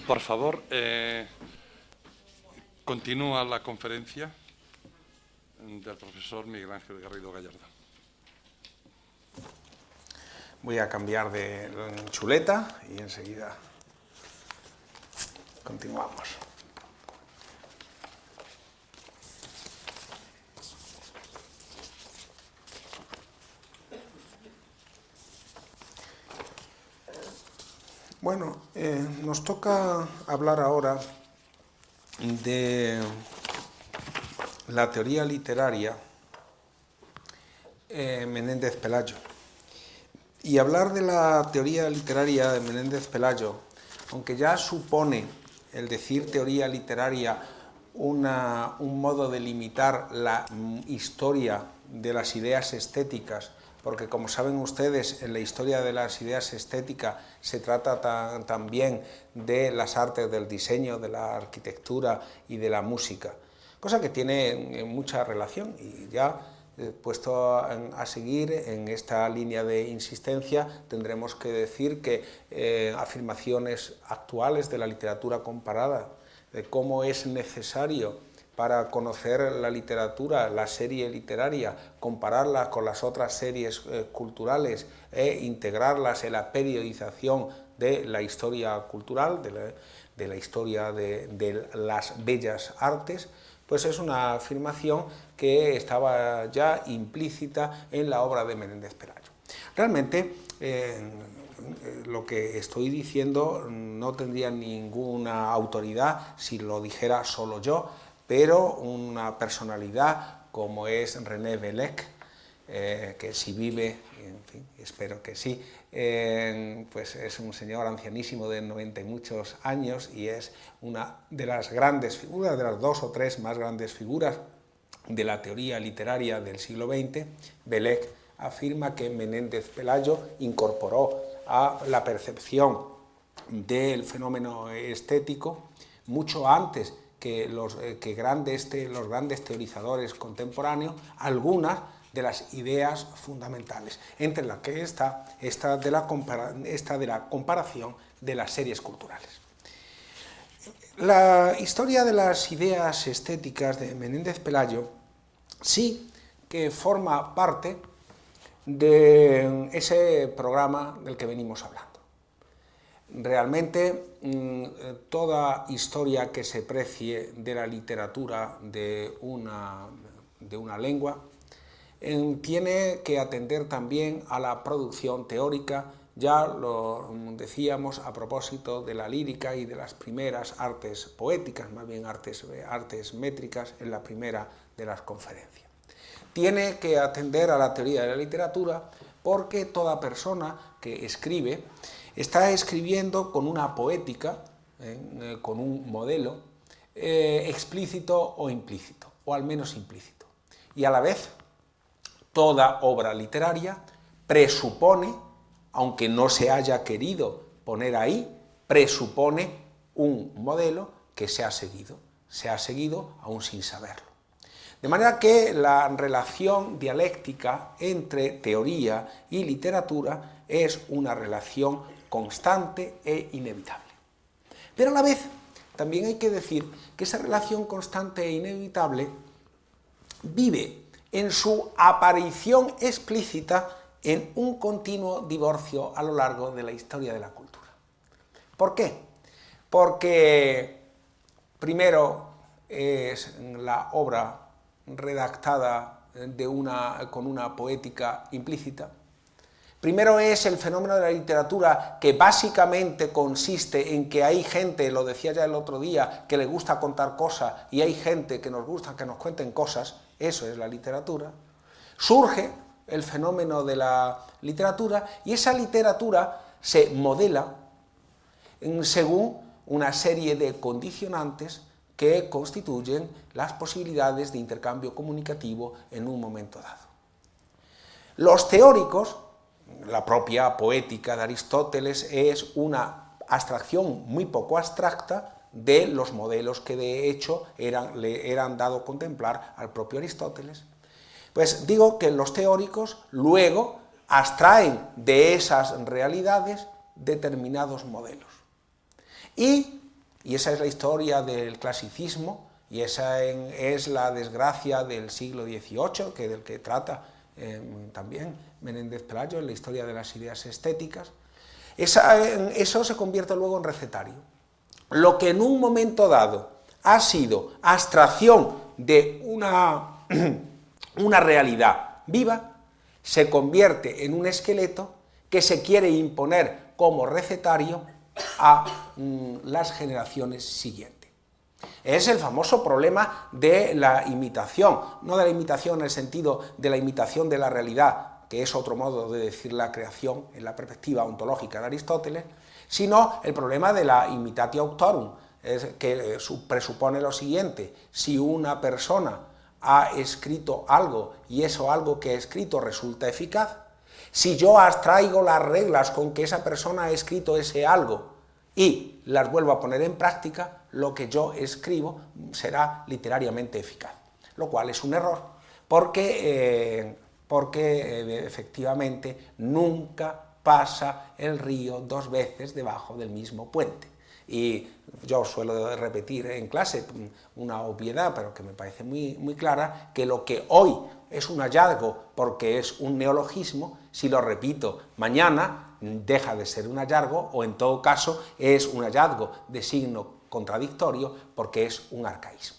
Por favor, continúa la conferencia del profesor Miguel Ángel Garrido Gallardo. Voy a cambiar de chuleta y enseguida continuamos. Bueno, nos toca hablar ahora de la teoría literaria Menéndez Pelayo. Y hablar de la teoría literaria de Menéndez Pelayo, aunque ya supone el decir teoría literaria un modo de limitar la historia de las ideas estéticas, porque como saben ustedes, en la historia de las ideas estéticas se trata también de las artes del diseño, de la arquitectura y de la música, cosa que tiene mucha relación. Y ya puesto a seguir en esta línea de insistencia, tendremos que decir que afirmaciones actuales de la literatura comparada, de cómo es necesario para conocer la literatura, la serie literaria, compararla con las otras series culturales e integrarlas en la periodización de la historia cultural, de la historia de las bellas artes, pues es una afirmación que estaba ya implícita en la obra de Menéndez Pelayo. Realmente, lo que estoy diciendo no tendría ninguna autoridad si lo dijera solo yo, pero una personalidad como es René Bellec, que si vive, en fin, espero que sí, pues es un señor ancianísimo de 90 y muchos años y es una de las grandes figuras, de las dos o tres más grandes figuras de la teoría literaria del siglo XX. Bellec afirma que Menéndez Pelayo incorporó a la percepción del fenómeno estético mucho antes que los grandes teorizadores contemporáneos algunas de las ideas fundamentales, entre las que está esta de la comparación de las series culturales. La historia de las ideas estéticas de Menéndez Pelayo sí que forma parte de ese programa del que venimos hablando. Realmente, toda historia que se precie de la literatura de una lengua tiene que atender también a la producción teórica. Ya lo decíamos a propósito de la lírica y de las primeras artes poéticas, más bien artes métricas, en la primera de las conferencias. Tiene que atender a la teoría de la literatura porque toda persona que escribe está escribiendo con una poética, con un modelo explícito o implícito, o al menos implícito. Y a la vez, toda obra literaria presupone, aunque no se haya querido poner ahí, presupone un modelo que se ha seguido aún sin saberlo. De manera que la relación dialéctica entre teoría y literatura es una relación constante e inevitable. Pero a la vez, también hay que decir que esa relación constante e inevitable vive en su aparición explícita en un continuo divorcio a lo largo de la historia de la cultura. ¿Por qué? Porque primero es la obra redactada con una poética implícita. Primero es el fenómeno de la literatura, que básicamente consiste en que hay gente, lo decía ya el otro día, que le gusta contar cosas y hay gente que nos gusta que nos cuenten cosas. Eso es la literatura. Surge el fenómeno de la literatura y esa literatura se modela según una serie de condicionantes que constituyen las posibilidades de intercambio comunicativo en un momento dado. Los teóricos, la propia poética de Aristóteles es una abstracción muy poco abstracta de los modelos que de hecho le eran dado contemplar al propio Aristóteles. Pues digo que los teóricos luego abstraen de esas realidades determinados modelos. Y esa es la historia del clasicismo, y esa es la desgracia del siglo XVIII, del que trata también Menéndez Pelayo en la historia de las ideas estéticas. Eso se convierte luego en recetario. Lo que en un momento dado ha sido abstracción de una realidad viva, se convierte en un esqueleto que se quiere imponer como recetario a las generaciones siguientes. Es el famoso problema de la imitación, no de la imitación en el sentido de la imitación de la realidad, que es otro modo de decir la creación en la perspectiva ontológica de Aristóteles, sino el problema de la imitatio auctorum, que presupone lo siguiente: si una persona ha escrito algo y eso algo que ha escrito resulta eficaz, si yo abstraigo las reglas con que esa persona ha escrito ese algo y las vuelvo a poner en práctica, lo que yo escribo será literariamente eficaz, lo cual es un error, porque efectivamente nunca pasa el río dos veces debajo del mismo puente. Y yo suelo repetir en clase una obviedad, pero que me parece muy clara, que lo que hoy es un hallazgo porque es un neologismo, si lo repito mañana deja de ser un hallazgo, o en todo caso es un hallazgo de signo contradictorio porque es un arcaísmo.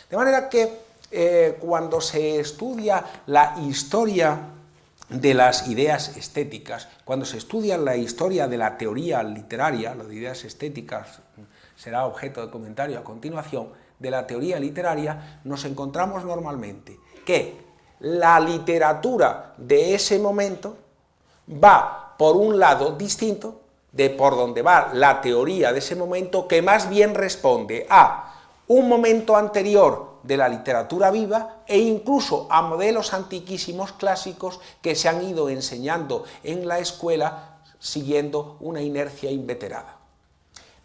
De manera que cuando se estudia la historia de las ideas estéticas, cuando se estudia la historia de la teoría literaria, lo de ideas estéticas será objeto de comentario a continuación, de la teoría literaria, nos encontramos normalmente que la literatura de ese momento va por un lado distinto de por donde va la teoría de ese momento, que más bien responde a un momento anterior de la literatura viva e incluso a modelos antiquísimos clásicos que se han ido enseñando en la escuela siguiendo una inercia inveterada.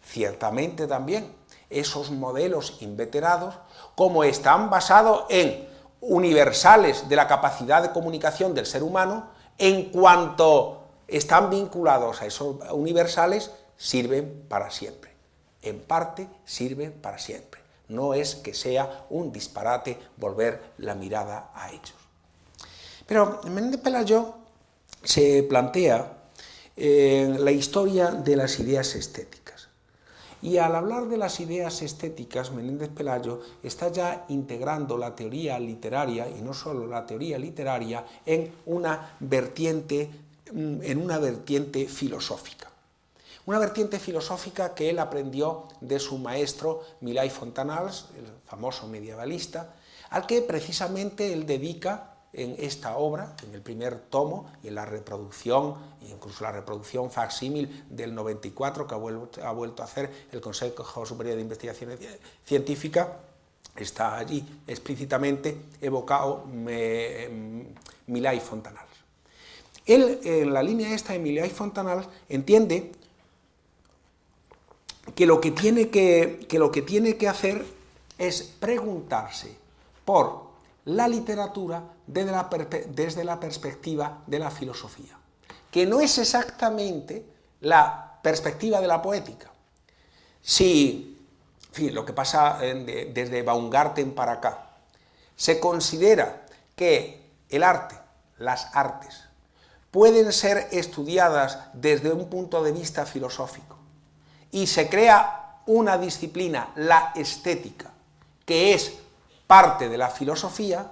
Ciertamente también esos modelos inveterados, como están basados en universales de la capacidad de comunicación del ser humano, en cuanto están vinculados a esos universales, sirven para siempre. En parte sirven para siempre. No es que sea un disparate volver la mirada a ellos. Pero Menéndez Pelayo se plantea la historia de las ideas estéticas. Y al hablar de las ideas estéticas, Menéndez Pelayo está ya integrando la teoría literaria, y no solo la teoría literaria, en una vertiente filosófica. Una vertiente filosófica que él aprendió de su maestro Milay Fontanals, el famoso medievalista, al que precisamente él dedica en esta obra, en el primer tomo y en la reproducción, incluso la reproducción facsímil del 94 que ha vuelto a hacer el Consejo Superior de Investigación Científica, está allí explícitamente evocado Milay Fontanals. Él, en la línea esta de Milay Fontanals, entiende que lo que tiene que hacer es preguntarse por la literatura desde la perspectiva de la filosofía, que no es exactamente la perspectiva de la poética. Si, en fin, lo que pasa desde Baumgarten para acá, se considera que el arte, las artes, pueden ser estudiadas desde un punto de vista filosófico, y se crea una disciplina, la estética, que es parte de la filosofía,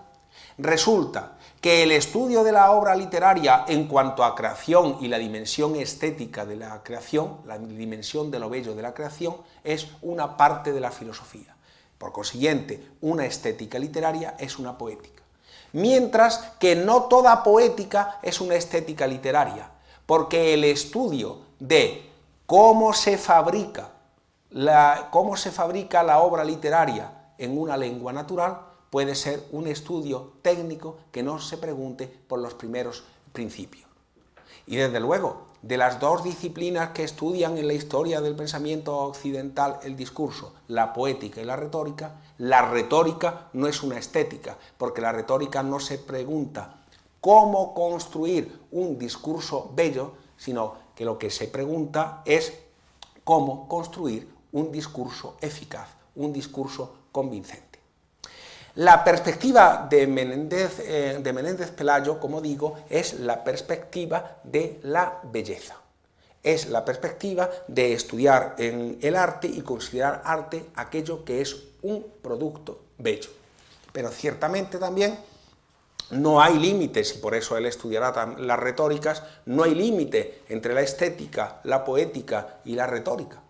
resulta que el estudio de la obra literaria en cuanto a creación y la dimensión estética de la creación, la dimensión de lo bello de la creación, es una parte de la filosofía. Por consiguiente, una estética literaria es una poética. Mientras que no toda poética es una estética literaria, porque el estudio de cómo se fabrica la obra literaria en una lengua natural puede ser un estudio técnico que no se pregunte por los primeros principios. Y desde luego, de las dos disciplinas que estudian en la historia del pensamiento occidental el discurso, la poética y la retórica no es una estética, porque la retórica no se pregunta cómo construir un discurso bello, sino que lo que se pregunta es cómo construir un discurso eficaz, un discurso convincente. La perspectiva de Menéndez Pelayo, como digo, es la perspectiva de la belleza. Es la perspectiva de estudiar en el arte y considerar arte aquello que es un producto bello. Pero ciertamente también no hay límites, y por eso él estudiará las retóricas, no hay límite entre la estética, la poética y la retórica.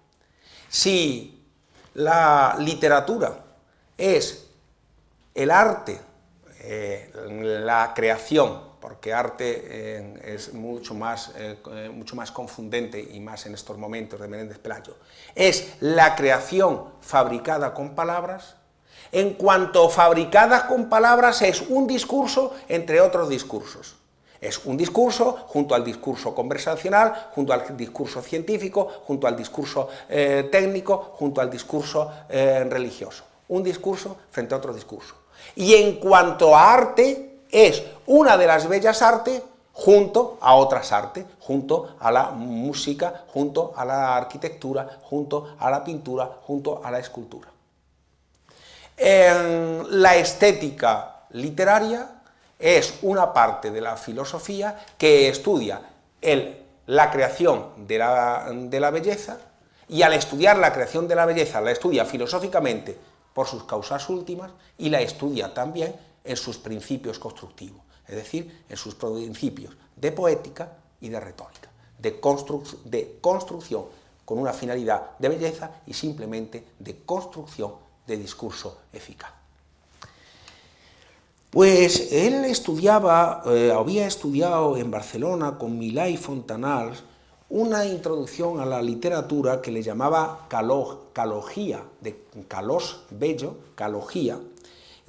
Si la literatura es el arte, la creación, porque arte es mucho más confundente y más en estos momentos de Menéndez Pelayo, es la creación fabricada con palabras. En cuanto fabricada con palabras es un discurso entre otros discursos. Es un discurso junto al discurso conversacional, junto al discurso científico, junto al discurso técnico, junto al discurso religioso. Un discurso frente a otro discurso. Y en cuanto a arte, es una de las bellas artes junto a otras artes, junto a la música, junto a la arquitectura, junto a la pintura, junto a la escultura. La estética literaria es una parte de la filosofía que estudia la creación de la belleza, y al estudiar la creación de la belleza la estudia filosóficamente por sus causas últimas y la estudia también en sus principios constructivos, es decir, en sus principios de poética y de retórica, de construcción con una finalidad de belleza y simplemente de construcción de discurso eficaz. Pues él había estudiado en Barcelona con Milà y Fontanals una introducción a la literatura que le llamaba calogía, de calós bello, calogía,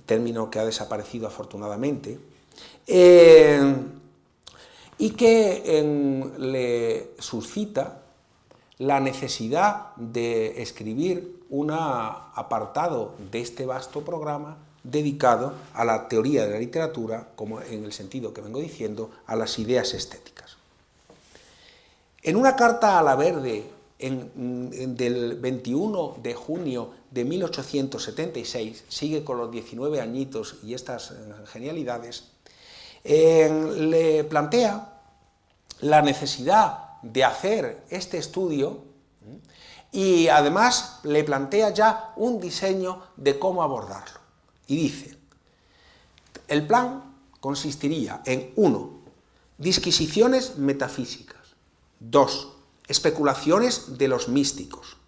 término que ha desaparecido afortunadamente, y que le suscita la necesidad de escribir un apartado de este vasto programa dedicado a la teoría de la literatura, como en el sentido que vengo diciendo, a las ideas estéticas. En una carta a La Verde del 21 de junio de 1876, sigue con los 19 añitos y estas genialidades, le plantea la necesidad de hacer este estudio y además le plantea ya un diseño de cómo abordarlo. Y dice, el plan consistiría en 1. Disquisiciones metafísicas. 2. Especulaciones de los místicos.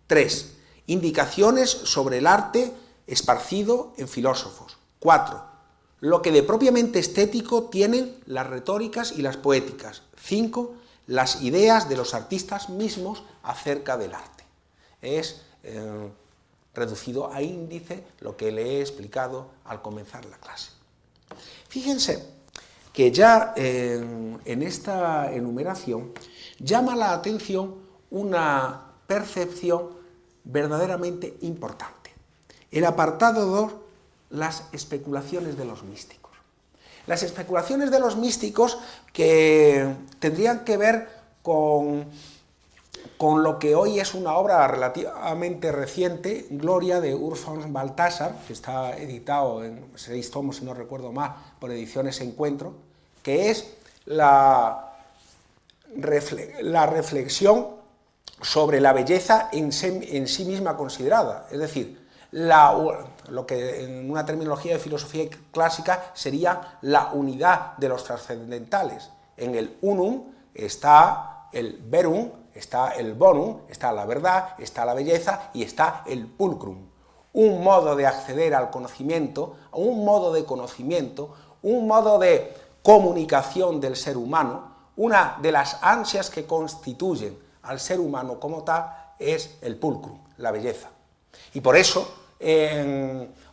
3. Indicaciones sobre el arte esparcido en filósofos. 4. Lo que de propiamente estético tienen las retóricas y las poéticas. 5. Las ideas de los artistas mismos acerca del arte. Es reducido a índice lo que le he explicado al comenzar la clase. Fíjense que ya en esta enumeración llama la atención una percepción verdaderamente importante. El apartado 2, las especulaciones de los místicos. Las especulaciones de los místicos que tendrían que ver con lo que hoy es una obra relativamente reciente, Gloria, de Urs von Balthasar, que está editado en 6 tomos, si no recuerdo mal, por Ediciones Encuentro, que es la reflexión sobre la belleza en sí misma considerada, es decir, lo que en una terminología de filosofía clásica sería la unidad de los trascendentales. En el unum está el verum, está el bonum, está la verdad, está la belleza y está el pulcrum. Un modo de acceder al conocimiento, un modo de conocimiento, un modo de comunicación del ser humano. Una de las ansias que constituyen al ser humano como tal es el pulcrum, la belleza. Y por eso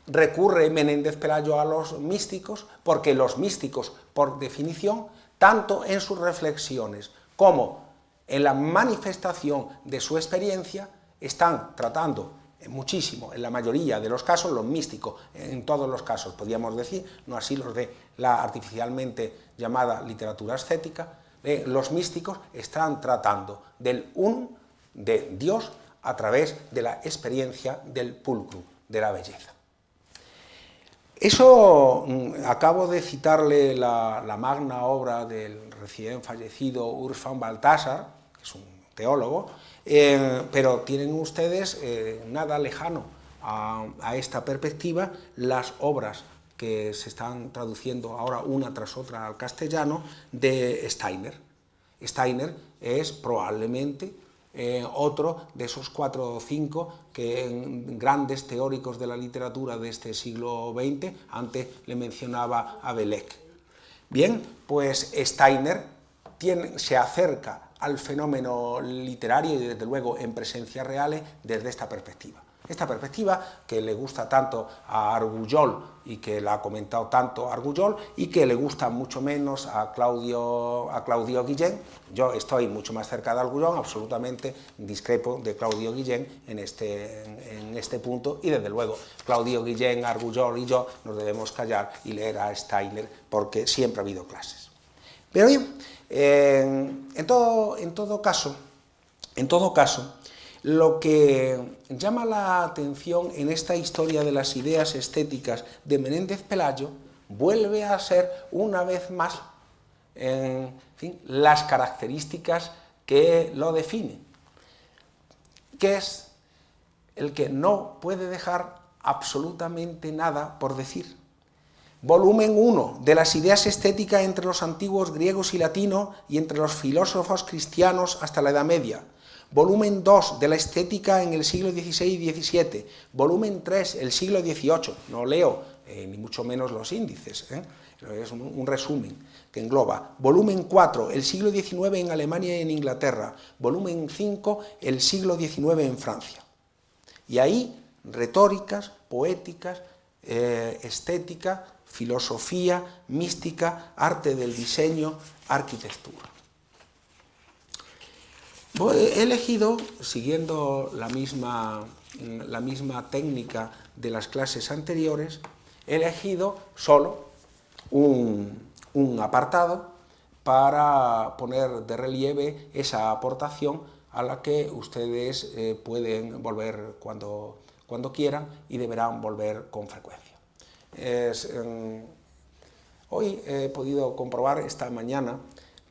recurre Menéndez Pelayo a los místicos, porque los místicos, por definición, tanto en sus reflexiones como en la manifestación de su experiencia, están tratando muchísimo, en la mayoría de los casos, los místicos, en todos los casos, podríamos decir, no así los de la artificialmente llamada literatura ascética, los místicos están tratando del unum, de Dios a través de la experiencia del pulcrum, de la belleza. Eso, acabo de citarle la magna obra del recién fallecido Urs von Balthasar, que es un teólogo, pero tienen ustedes nada lejano a esta perspectiva las obras que se están traduciendo ahora una tras otra al castellano de Steiner. Steiner es probablemente otro de esos 4 o 5 grandes teóricos de la literatura de este siglo XX, antes le mencionaba a Belecke. Bien, pues Steiner se acerca al fenómeno literario y desde luego en presencias reales desde esta perspectiva. Esta perspectiva que le gusta tanto a Argullol y que la ha comentado tanto Argullol y que le gusta mucho menos a Claudio Guillén. Yo estoy mucho más cerca de Argullol, absolutamente discrepo de Claudio Guillén en este punto, y desde luego Claudio Guillén, Argullol y yo nos debemos callar y leer a Steiner porque siempre ha habido clases. Pero bien, en todo caso, lo que llama la atención en esta historia de las ideas estéticas de Menéndez Pelayo vuelve a ser una vez más las características que lo definen, que es el que no puede dejar absolutamente nada por decir. Volumen 1 de las ideas estéticas entre los antiguos griegos y latinos y entre los filósofos cristianos hasta la Edad Media. Volumen 2 de la estética en el siglo XVI y XVII. Volumen 3, el siglo XVIII. No leo ni mucho menos los índices, es un resumen que engloba. Volumen 4, el siglo XIX en Alemania y en Inglaterra. Volumen 5, el siglo XIX en Francia. Y ahí retóricas, poéticas, estética, filosofía, mística, arte del diseño, arquitectura. He elegido, siguiendo la misma técnica de las clases anteriores, he elegido solo un apartado para poner de relieve esa aportación a la que ustedes pueden volver cuando quieran y deberán volver con frecuencia. Hoy he podido comprobar esta mañana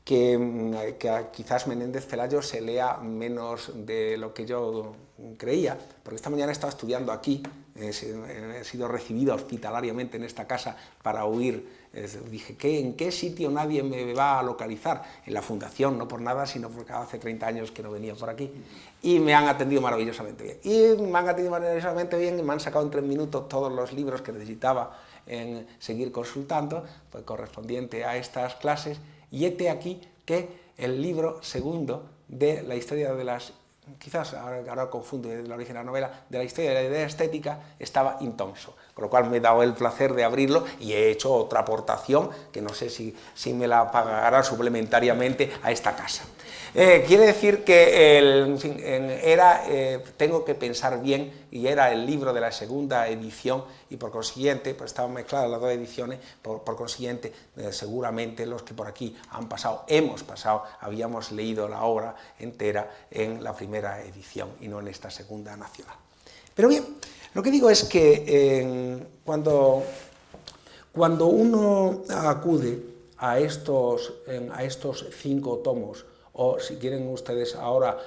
que quizás Menéndez Pelayo se lea menos de lo que yo creía, porque esta mañana estaba estudiando aquí, he sido recibido hospitalariamente en esta casa para oír. Dije, ¿en qué sitio nadie me va a localizar? En la fundación, no por nada, sino porque hace 30 años que no venía por aquí, y me han atendido maravillosamente bien. Y me han atendido maravillosamente bien y me han sacado en 3 minutos todos los libros que necesitaba en seguir consultando, pues, correspondiente a estas clases. Y hete aquí que el libro segundo de la historia de las, quizás ahora confundo el origen de la novela, de la historia de la idea estética, estaba intonso, con lo cual me he dado el placer de abrirlo y he hecho otra aportación que no sé si me la pagará suplementariamente a esta casa. Quiere decir que tengo que pensar bien, y era el libro de la segunda edición, y por consiguiente, pues estaban mezcladas las 2 ediciones, por consiguiente, seguramente los que por aquí hemos pasado, habíamos leído la obra entera en la primera edición y no en esta segunda nacional. Pero bien, lo que digo es que cuando uno acude a estos 5 tomos, o si quieren ustedes ahora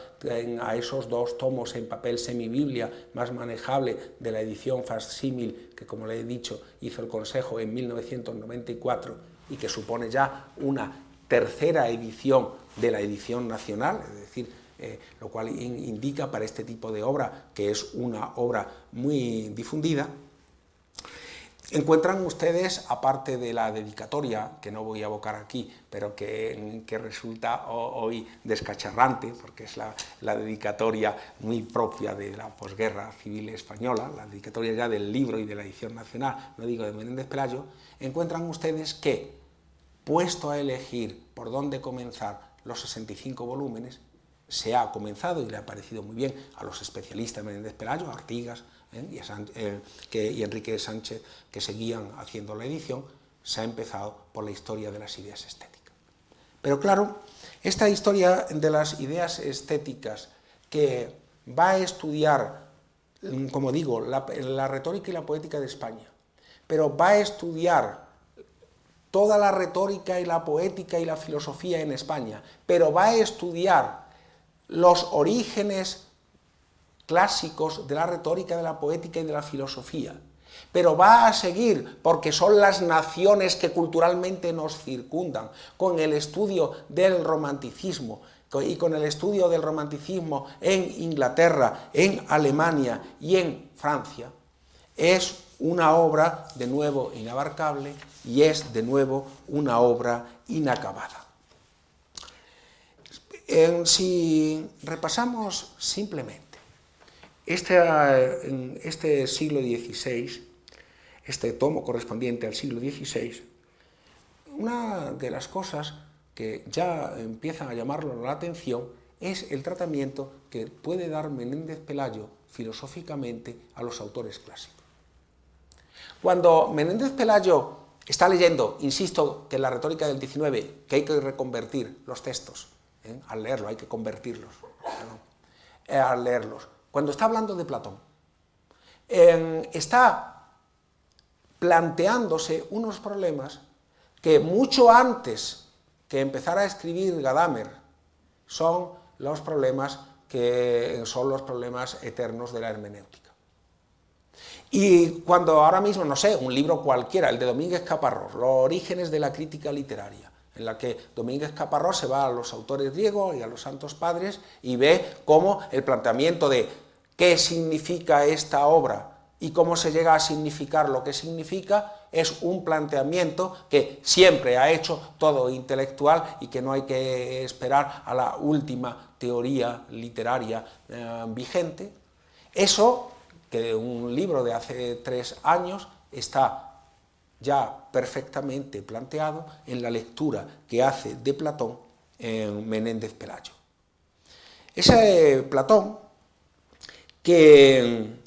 a esos 2 tomos en papel semibiblia más manejable de la edición facsímil que, como le he dicho, hizo el Consejo en 1994 y que supone ya una tercera edición de la edición nacional, es decir, lo cual indica para este tipo de obra que es una obra muy difundida. Encuentran ustedes, aparte de la dedicatoria, que no voy a evocar aquí, pero que resulta hoy descacharrante, porque es la dedicatoria muy propia de la posguerra civil española, la dedicatoria ya del libro y de la edición nacional, no digo de Menéndez Pelayo, encuentran ustedes que, puesto a elegir por dónde comenzar los 65 volúmenes, se ha comenzado, y le ha parecido muy bien a los especialistas de Menéndez Pelayo, a Artigas y Enrique Sánchez, que seguían haciendo la edición, se ha empezado por la historia de las ideas estéticas. Pero claro, esta historia de las ideas estéticas que va a estudiar, como digo, la retórica y la poética de España, pero va a estudiar toda la retórica y la poética y la filosofía en España, pero va a estudiar los orígenes clásicos de la retórica, de la poética y de la filosofía, pero va a seguir, porque son las naciones que culturalmente nos circundan, con el estudio del romanticismo, y con el estudio del romanticismo en Inglaterra, en Alemania y en Francia, es una obra de nuevo inabarcable y es de nuevo una obra inacabada. Si repasamos simplemente este siglo XVI, este tomo correspondiente al siglo XVI, una de las cosas que ya empiezan a llamarnos la atención es el tratamiento que puede dar Menéndez Pelayo filosóficamente a los autores clásicos. Cuando Menéndez Pelayo está leyendo, insisto que en la retórica del XIX, que hay que reconvertir los textos, al leerlo hay que convertirlos, al leerlos. Cuando está hablando de Platón, está planteándose unos problemas que mucho antes que empezara a escribir Gadamer son los problemas eternos de la hermenéutica. Y cuando ahora mismo, no sé, un libro cualquiera, el de Domínguez Caparrós, Los orígenes de la crítica literaria, en la que Domínguez Caparrós se va a los autores griegos y a los santos padres y ve cómo el planteamiento de qué significa esta obra y cómo se llega a significar lo que significa es un planteamiento que siempre ha hecho todo intelectual y que no hay que esperar a la última teoría literaria vigente. Eso, que un libro de hace 3 años está ya perfectamente planteado en la lectura que hace de Platón en Menéndez Pelayo. Ese Platón que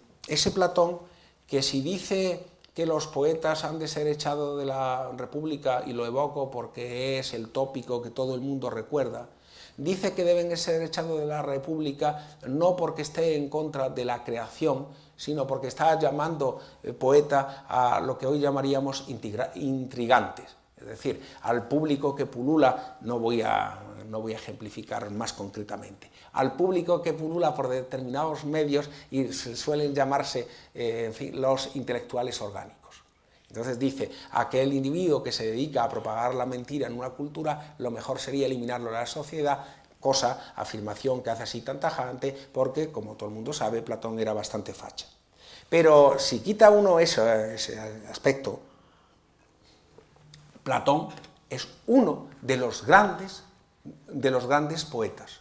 si dice que los poetas han de ser echados de la República, y lo evoco porque es el tópico que todo el mundo recuerda, dice que deben ser echados de la República no porque esté en contra de la creación, sino porque está llamando poeta a lo que hoy llamaríamos intrigantes, es decir, al público que pulula, no voy a ejemplificar más concretamente, al público que pulula por determinados medios y suelen llamarse en fin, los intelectuales orgánicos. Entonces dice, aquel individuo que se dedica a propagar la mentira en una cultura, lo mejor sería eliminarlo de la sociedad, afirmación que hace así tan tajante, porque, como todo el mundo sabe, Platón era bastante facha. Pero si quita uno ese aspecto, Platón es uno de los grandes poetas.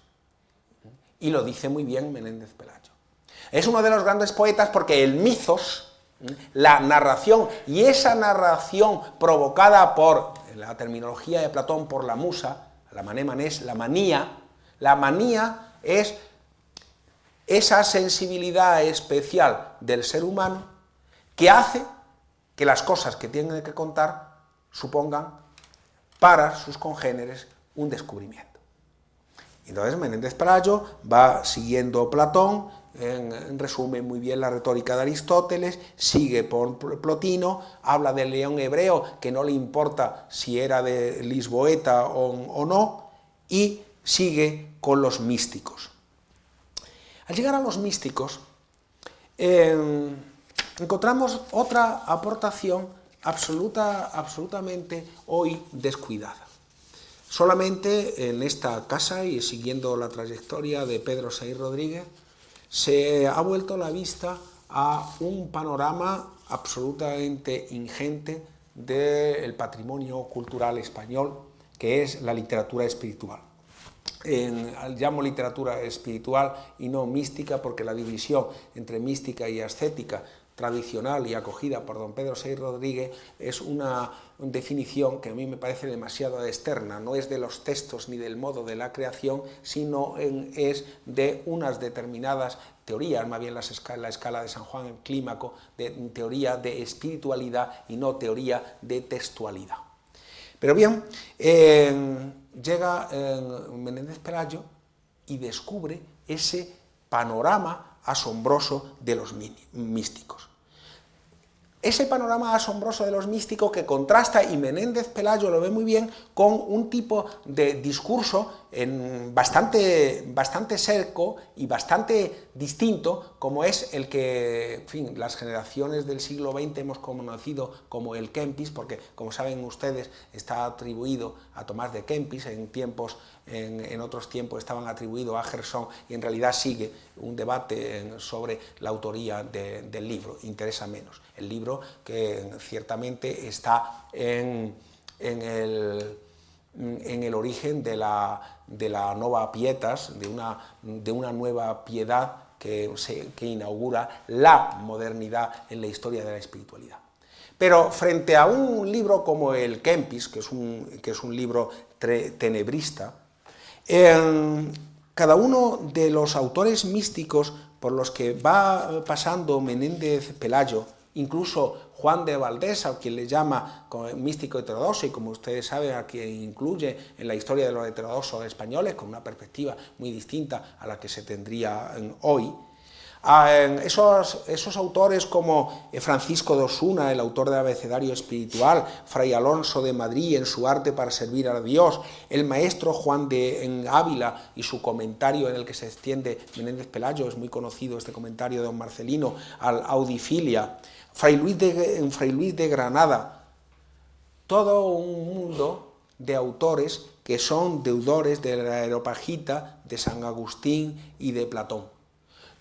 Y lo dice muy bien Menéndez Pelayo. Es uno de los grandes poetas porque el mithos, la narración, y esa narración provocada por, en la terminología de Platón, por la musa, la manémanes, la manía es esa sensibilidad especial del ser humano que hace que las cosas que tienen que contar supongan para sus congéneres un descubrimiento. Entonces Menéndez Pelayo va siguiendo Platón, resume muy bien la retórica de Aristóteles, sigue por Plotino, habla del león hebreo, que no le importa si era de lisboeta o no, y sigue con los místicos. Al llegar a los místicos, encontramos otra aportación absolutamente hoy descuidada. Solamente en esta casa, y siguiendo la trayectoria de Pedro Saiz Rodríguez, se ha vuelto la vista a un panorama absolutamente ingente del patrimonio cultural español, que es la literatura espiritual. Llamo literatura espiritual y no mística, porque la división entre mística y ascética tradicional y acogida por don Pedro Saiz Rodríguez es una definición que a mí me parece demasiado externa, no es de los textos ni del modo de la creación, sino es de unas determinadas teorías, más bien la escala de San Juan en Clímaco, de teoría de espiritualidad y no teoría de textualidad. Pero bien, llega Menéndez Pelayo y descubre ese panorama asombroso de los místicos. Ese panorama asombroso de los místicos que contrasta, y Menéndez Pelayo lo ve muy bien, con un tipo de discurso bastante seco y bastante distinto, como es el que, en fin, las generaciones del siglo XX hemos conocido como el Kempis, porque, como saben ustedes, está atribuido a Tomás de Kempis. En otros tiempos estaban atribuidos a Gerson, y en realidad sigue un debate sobre la autoría del libro. Interesa menos el libro, que ciertamente está en el origen de la Nova Pietas, de una nueva piedad que inaugura la modernidad en la historia de la espiritualidad. Pero frente a un libro como el Kempis, que es un libro tenebrista, cada uno de los autores místicos por los que va pasando Menéndez Pelayo, incluso Juan de Valdés, a quien le llama místico heterodoxo, y como ustedes saben, a quien incluye en la historia de los heterodoxos españoles, con una perspectiva muy distinta a la que se tendría hoy. Esos autores como Francisco de Osuna, el autor del Abecedario Espiritual, Fray Alonso de Madrid en su Arte para servir a Dios, el maestro Juan de Ávila y su comentario en el que se extiende Menéndez Pelayo, es muy conocido este comentario de don Marcelino, al Audifilia, Fray Luis de Granada, todo un mundo de autores que son deudores de la Areopagita, de San Agustín y de Platón.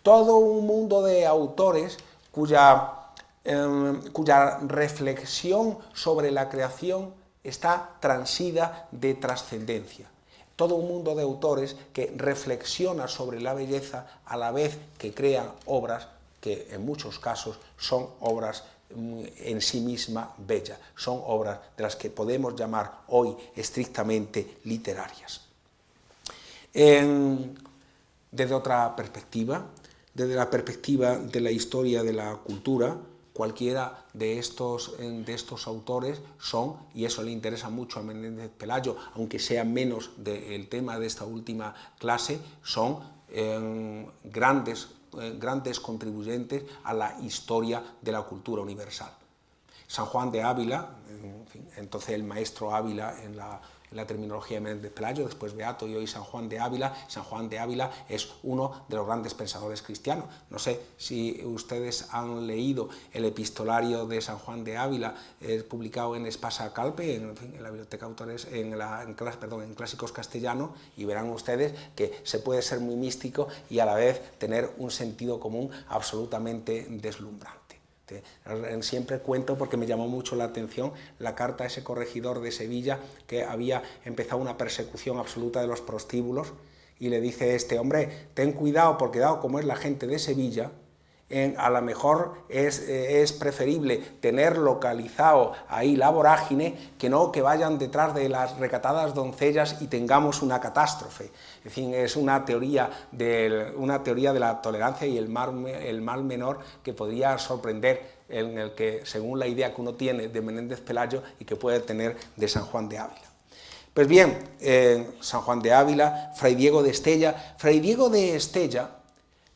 Todo un mundo de autores cuya reflexión sobre la creación está transida de trascendencia. Todo un mundo de autores que reflexiona sobre la belleza a la vez que crean obras que en muchos casos son obras en sí misma bellas, son obras de las que podemos llamar hoy estrictamente literarias. Desde otra perspectiva, desde la perspectiva de la historia de la cultura, cualquiera de estos autores son, y eso le interesa mucho a Menéndez Pelayo, aunque sea menos del tema de esta última clase, son grandes contribuyentes a la historia de la cultura universal. San Juan de Ávila, en fin, entonces el maestro Ávila en la terminología de Menéndez Pelayo, después Beato y hoy San Juan de Ávila. San Juan de Ávila es uno de los grandes pensadores cristianos. No sé si ustedes han leído el epistolario de San Juan de Ávila, publicado en Espasa Calpe, en la Biblioteca Autores, en Clásicos Castellanos, y verán ustedes que se puede ser muy místico y a la vez tener un sentido común absolutamente deslumbrante. Siempre cuento, porque me llamó mucho la atención, la carta a ese corregidor de Sevilla que había empezado una persecución absoluta de los prostíbulos, y le dice hombre, ten cuidado, porque dado como es la gente de Sevilla, a lo mejor es preferible tener localizado ahí la vorágine que no que vayan detrás de las recatadas doncellas y tengamos una catástrofe. En fin, es una teoría de la tolerancia y el mal menor que podría sorprender, en el que, según la idea que uno tiene de Menéndez Pelayo y que puede tener de San Juan de Ávila. Pues bien, San Juan de Ávila, Fray Diego de Estella,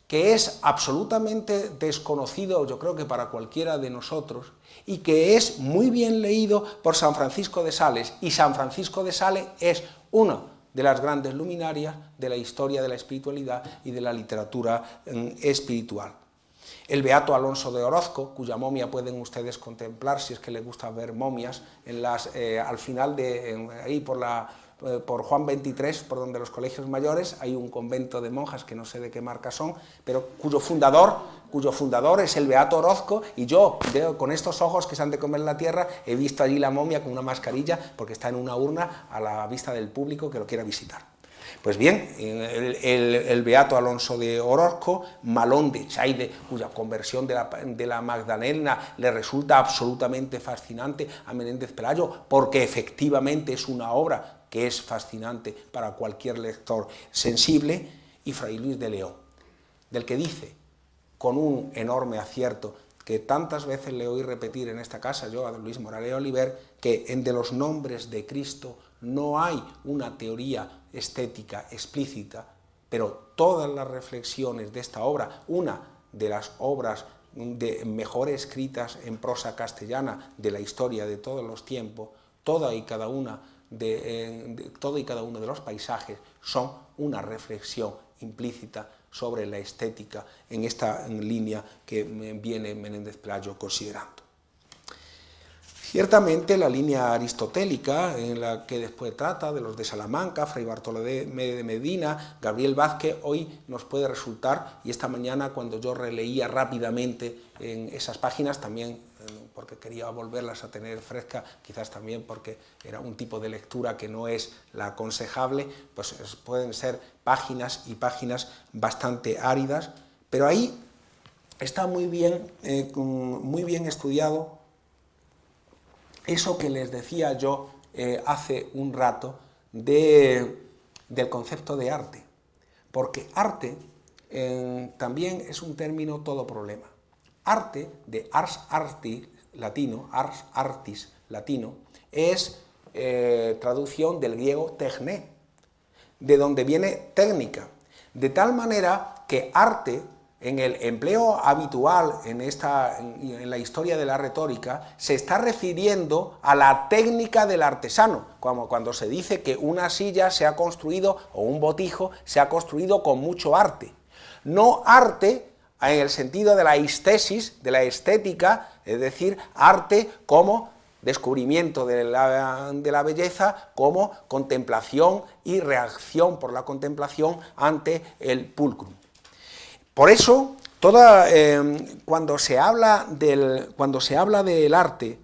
que es absolutamente desconocido, yo creo que para cualquiera de nosotros, y que es muy bien leído por San Francisco de Sales, y San Francisco de Sales es una de las grandes luminarias de la historia de la espiritualidad y de la literatura espiritual. El beato Alonso de Orozco, cuya momia pueden ustedes contemplar, si es que les gusta ver momias, al final ahí por Juan 23, por donde los colegios mayores, hay un convento de monjas que no sé de qué marca son, pero cuyo fundador es el beato Orozco, y yo, con estos ojos que se han de comer la tierra, he visto allí la momia con una mascarilla, porque está en una urna a la vista del público que lo quiera visitar. Pues bien, el beato Alonso de Orozco, Malón de Chaide, cuya conversión de la Magdalena le resulta absolutamente fascinante a Menéndez Pelayo, porque efectivamente es una obra que es fascinante para cualquier lector sensible, y Fray Luis de León, del que dice, con un enorme acierto, que tantas veces le oí repetir en esta casa, yo a don Luis Morales Oliver, que de los nombres de Cristo no hay una teoría estética explícita, pero todas las reflexiones de esta obra, una de las obras mejor escritas en prosa castellana de la historia de todos los tiempos, todo y cada uno de los paisajes son una reflexión implícita sobre la estética en esta línea que viene Menéndez Pelayo considerando. Ciertamente la línea aristotélica, en la que después trata de los de Salamanca, Fray Bartolomé de Medina, Gabriel Vázquez, hoy nos puede resultar, y esta mañana cuando yo releía rápidamente en esas páginas, también porque quería volverlas a tener fresca, quizás también porque era un tipo de lectura que no es la aconsejable, pues pueden ser páginas y páginas bastante áridas, pero ahí está muy bien estudiado eso que les decía yo hace un rato del concepto de arte, porque arte también es un término todo problema. Arte, de ars artis, latino, ars artis, latino, es traducción del griego techne, de donde viene técnica, de tal manera que arte, en el empleo habitual en la historia de la retórica, se está refiriendo a la técnica del artesano, como cuando se dice que una silla se ha construido, o un botijo se ha construido con mucho arte. No arte en el sentido de la estesis, de la estética, es decir, arte como descubrimiento de la belleza, como contemplación y reacción por la contemplación ante el pulcrum. Por eso, cuando se habla del arte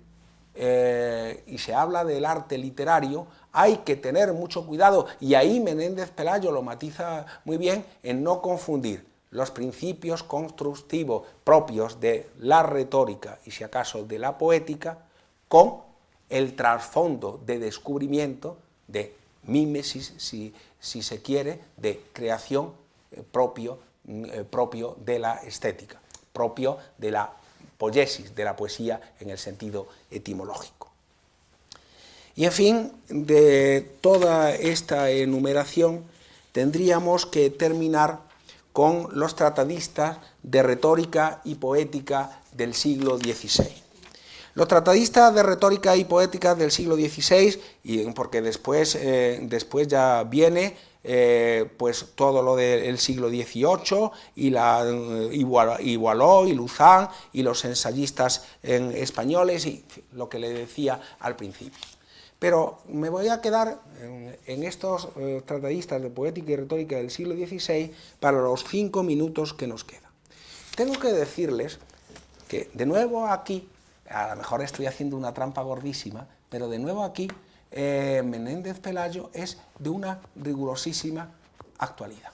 y se habla del arte literario, hay que tener mucho cuidado, y ahí Menéndez Pelayo lo matiza muy bien, en no confundir los principios constructivos propios de la retórica y, si acaso, de la poética, con el trasfondo de descubrimiento, de mímesis, si se quiere, de creación propio de la estética, propio de la poiesis, de la poesía en el sentido etimológico. Y en fin, de toda esta enumeración tendríamos que terminar con los tratadistas de retórica y poética del siglo XVI. Los tratadistas de retórica y poética del siglo XVI, porque después ya viene pues todo lo del siglo XVIII y Boileau y Luzán y los ensayistas españoles y lo que le decía al principio. Pero me voy a quedar en estos tratadistas de poética y retórica del siglo XVI para los 5 minutos que nos quedan. Tengo que decirles que de nuevo aquí, a lo mejor estoy haciendo una trampa gordísima, pero de nuevo aquí Menéndez Pelayo es de una rigurosísima actualidad.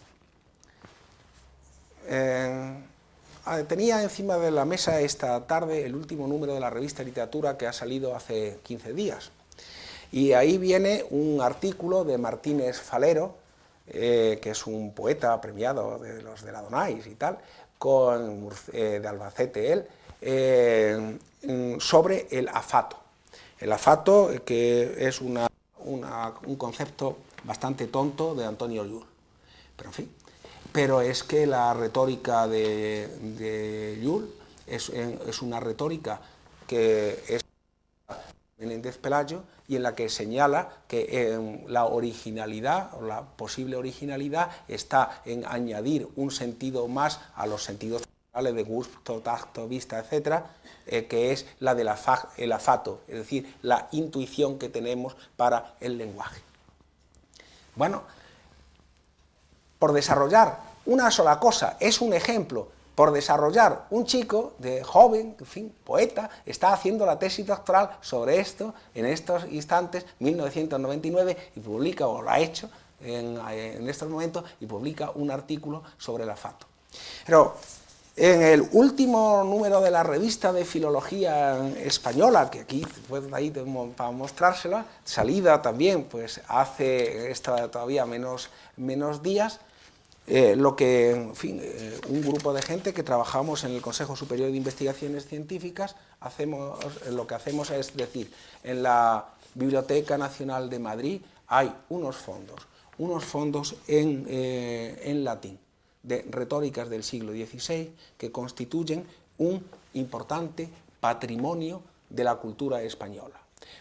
Tenía encima de la mesa esta tarde el último número de la revista Literatura que ha salido hace 15 días. Y ahí viene un artículo de Martínez Falero, que es un poeta premiado de los de la Donais y tal, de Albacete él, sobre el afato. El afato, que es un concepto bastante tonto de Antonio Llull. Pero en fin, pero es que la retórica de Llull es una retórica que es Menéndez Pelayo, y en la que señala que la originalidad, o la posible originalidad, está en añadir un sentido más a los sentidos de gusto, tacto, vista, etcétera, que es la del afato, es decir, la intuición que tenemos para el lenguaje. Bueno, por desarrollar una sola cosa, es un ejemplo, por desarrollar un chico de joven, en fin, poeta, está haciendo la tesis doctoral sobre esto en estos instantes, 1999, y publica, o lo ha hecho en estos momentos, y publica un artículo sobre el afato. Pero en el último número de la revista de Filología Española, que aquí pues, ahí para mostrársela, salida también pues hace todavía menos días, en fin, un grupo de gente que trabajamos en el Consejo Superior de Investigaciones Científicas, lo que hacemos es decir, en la Biblioteca Nacional de Madrid hay unos fondos, unos fondos en latín, de retóricas del siglo XVI, que constituyen un importante patrimonio de la cultura española.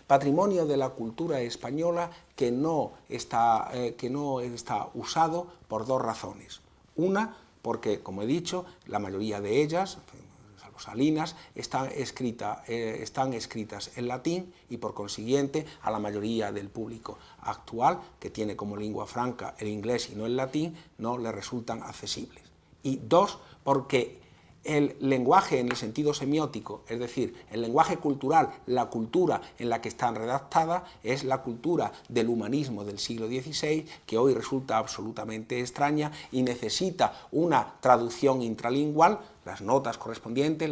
Patrimonio de la cultura española que no está usado por dos razones. Una, porque, como he dicho, la mayoría de ellas, salvo Salinas, están escritas en latín y, por consiguiente, a la mayoría del público actual, que tiene como lengua franca el inglés y no el latín, no le resultan accesibles. Y dos, porque el lenguaje en el sentido semiótico, es decir, el lenguaje cultural, la cultura en la que están redactadas, es la cultura del humanismo del siglo XVI, que hoy resulta absolutamente extraña y necesita una traducción intralingual, las notas correspondientes,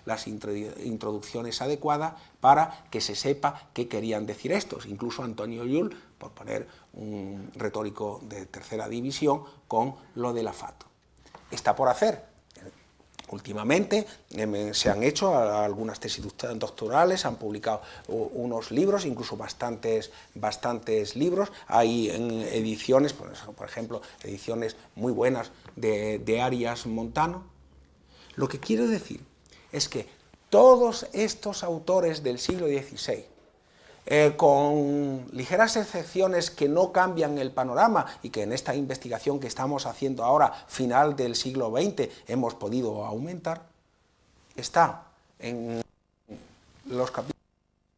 las introducciones adecuadas, para que se sepa qué querían decir estos. Incluso Antonio Llull, por poner un retórico de tercera división, con lo del afato. Está por hacer. Últimamente se han hecho algunas tesis doctorales, han publicado unos libros, incluso bastantes libros. Hay en ediciones, por ejemplo, ediciones muy buenas de Arias Montano. Lo que quiero decir es que todos estos autores del siglo XVI, con ligeras excepciones que no cambian el panorama y que en esta investigación que estamos haciendo ahora, final del siglo XX, hemos podido aumentar, está en los capítulos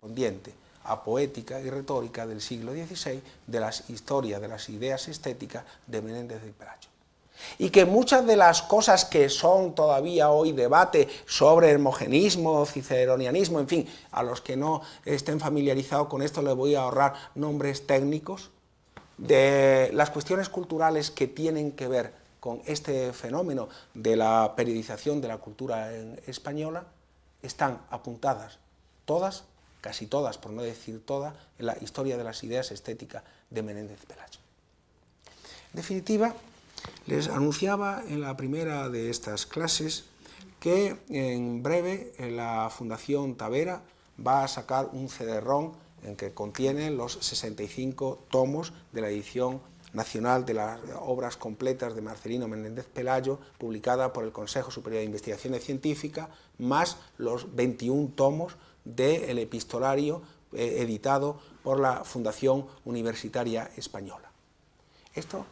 correspondientes a poética y retórica del siglo XVI de la historia de las ideas estéticas de Menéndez del Pelayo. Y que muchas de las cosas que son todavía hoy debate sobre hermogenismo, ciceronianismo, en fin, a los que no estén familiarizados con esto les voy a ahorrar nombres técnicos, de las cuestiones culturales que tienen que ver con este fenómeno de la periodización de la cultura española, están apuntadas todas, casi todas, por no decir todas, en la historia de las ideas estéticas de Menéndez Pelayo. En definitiva, les anunciaba en la primera de estas clases que en breve la Fundación Tavera va a sacar un CD-ROM en que contiene los 65 tomos de la edición nacional de las obras completas de Marcelino Menéndez Pelayo, publicada por el Consejo Superior de Investigaciones Científicas, más los 21 tomos del epistolario editado por la Fundación Universitaria Española. Esto...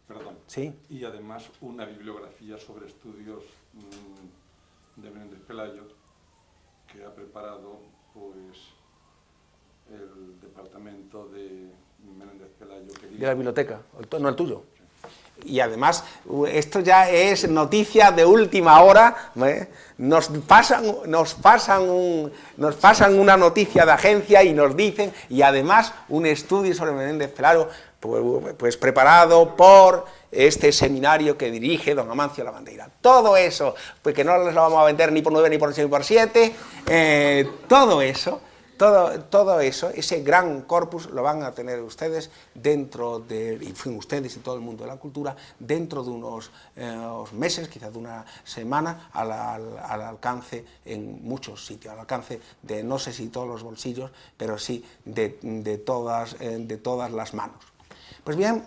Perdón. Sí. Y además una bibliografía sobre estudios de Menéndez Pelayo que ha preparado pues el departamento de Menéndez Pelayo. De la biblioteca, no el tuyo. Y además, esto ya es noticia de última hora, nos pasan una noticia de agencia y nos dicen, y además un estudio sobre Menéndez Pelayo, pues preparado por este seminario que dirige don Amancio Lavandeira. Todo eso, pues que no les lo vamos a vender ni por 9 ni por 6 ni por 7, todo eso, ese gran corpus lo van a tener ustedes dentro de, en fin, ustedes y todo el mundo de la cultura, dentro de unos meses, quizás de una semana, al alcance en muchos sitios, al alcance de, no sé si todos los bolsillos, pero sí de todas las manos. Pues bien,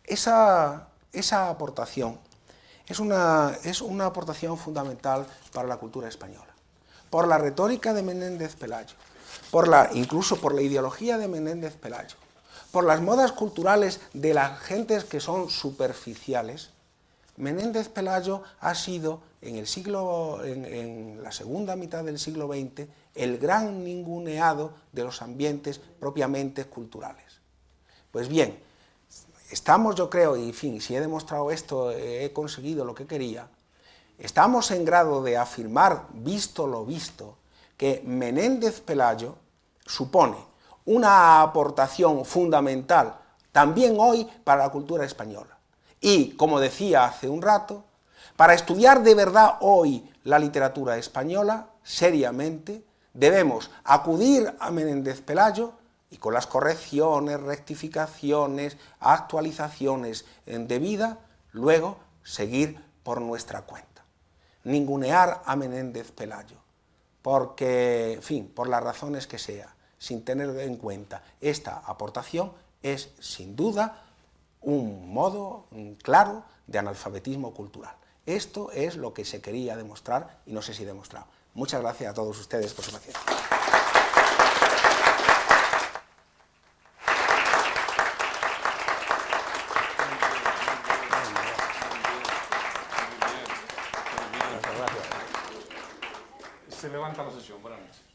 esa aportación es una aportación fundamental para la cultura española. Por la retórica de Menéndez Pelayo, incluso por la ideología de Menéndez Pelayo, por las modas culturales de las gentes que son superficiales, Menéndez Pelayo ha sido en la segunda mitad del siglo XX el gran ninguneado de los ambientes propiamente culturales. Pues bien, estamos, yo creo, y en fin, si he demostrado esto, he conseguido lo que quería. Estamos en grado de afirmar, visto lo visto, que Menéndez Pelayo supone una aportación fundamental también hoy para la cultura española. Y, como decía hace un rato, para estudiar de verdad hoy la literatura española, seriamente, debemos acudir a Menéndez Pelayo y con las correcciones, rectificaciones, actualizaciones debidas, luego seguir por nuestra cuenta. Ningunear a Menéndez Pelayo, porque, en fin, por las razones que sea, sin tener en cuenta esta aportación es, sin duda, un modo claro de analfabetismo cultural. Esto es lo que se quería demostrar y no sé si he demostrado. Muchas gracias a todos ustedes por su paciencia. Se levanta la sesión. Buenas noches.